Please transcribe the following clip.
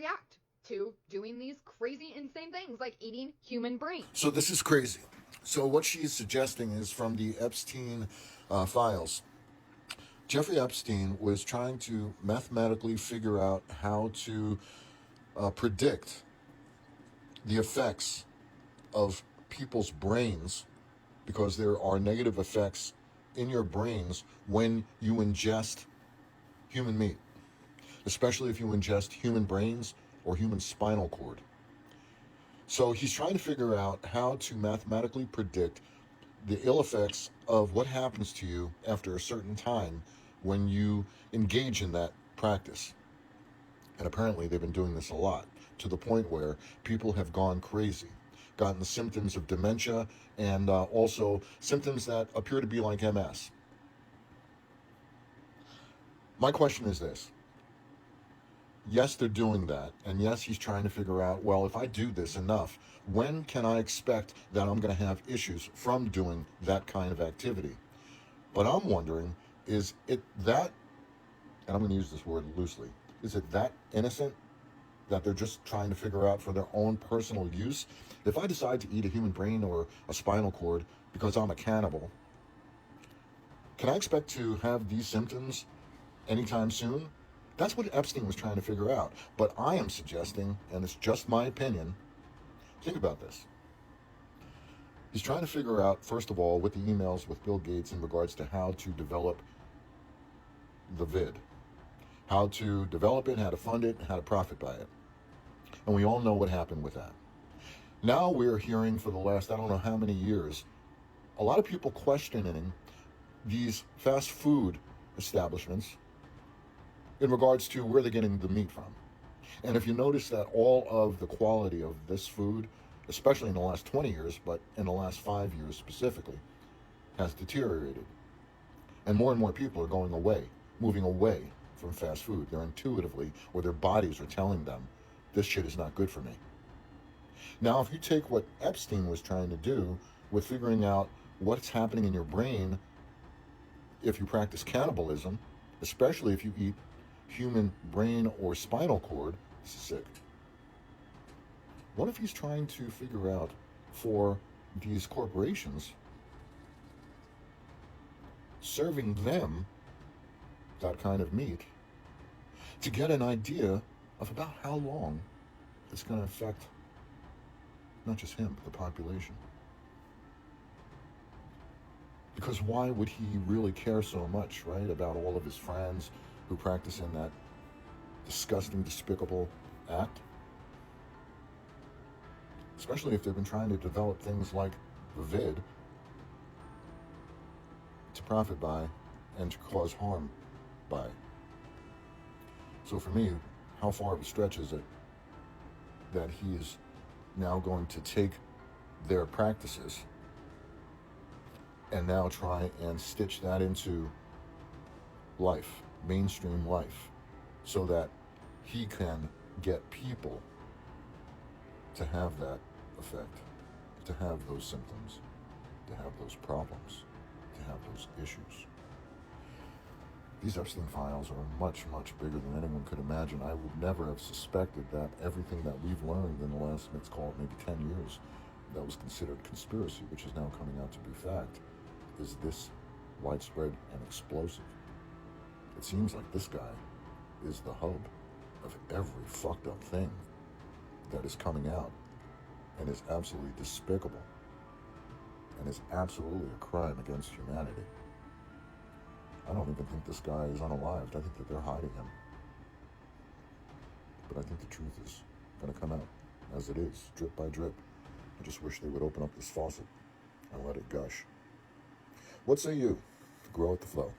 react to doing these crazy, insane things like eating human brains. So this is crazy. So what she's suggesting is from the Epstein files. Jeffrey Epstein was trying to mathematically figure out how to predict the effects of people's brains, because there are negative effects in your brains when you ingest human meat, especially if you ingest human brains or human spinal cord. So he's trying to figure out how to mathematically predict the ill effects of what happens to you after a certain time when you engage in that practice. And apparently they've been doing this a lot, to the point where people have gone crazy, gotten the symptoms of dementia, and also symptoms that appear to be like MS. My question is this. Yes, they're doing that, and yes, he's trying to figure out, well, if I do this enough, when can I expect that I'm going to have issues from doing that kind of activity? But I'm wondering, is it that, and I'm going to use this word loosely, is it that innocent that they're just trying to figure out for their own personal use? If I decide to eat a human brain or a spinal cord because I'm a cannibal, can I expect to have these symptoms anytime soon? That's what Epstein was trying to figure out. But I am suggesting, and it's just my opinion, think about this. He's trying to figure out, first of all, with the emails with Bill Gates in regards to how to develop the vid, how to develop it, how to fund it, and how to profit by it. And we all know what happened with that. Now we're hearing for the last, I don't know how many years, a lot of people questioning these fast food establishments in regards to where they're getting the meat from. And if you notice that all of the quality of this food, especially in the last 20 years, but in the last 5 years specifically, has deteriorated. And more people are going away, moving away from fast food. They're intuitively, or their bodies are telling them, this shit is not good for me. Now, if you take what Epstein was trying to do with figuring out what's happening in your brain if you practice cannibalism, especially if you eat human brain or spinal cord, this is sick. What if he's trying to figure out for these corporations, serving them that kind of meat, to get an idea of about how long it's going to affect not just him, but the population? Because why would he really care so much, right, about all of his friends who practice in that disgusting, despicable act? Especially if they've been trying to develop things like the vid to profit by and to cause harm by. So for me, how far of a stretch is it that he is now going to take their practices and now try and stitch that into life, mainstream life, so that he can get people to have that effect, to have those symptoms, to have those problems, to have those issues. These Epstein files are much bigger than anyone could imagine. I would never have suspected that everything that we've learned in the last, let's call it maybe 10 years, that was considered conspiracy, which is now coming out to be fact, is this widespread and explosive. It seems like this guy is the hub of every fucked up thing that is coming out and is absolutely despicable and is absolutely a crime against humanity. I don't even think this guy is unalived. I think that they're hiding him. But I think the truth is going to come out as it is, drip by drip. I just wish they would open up this faucet and let it gush. What say you? Grow with the flow.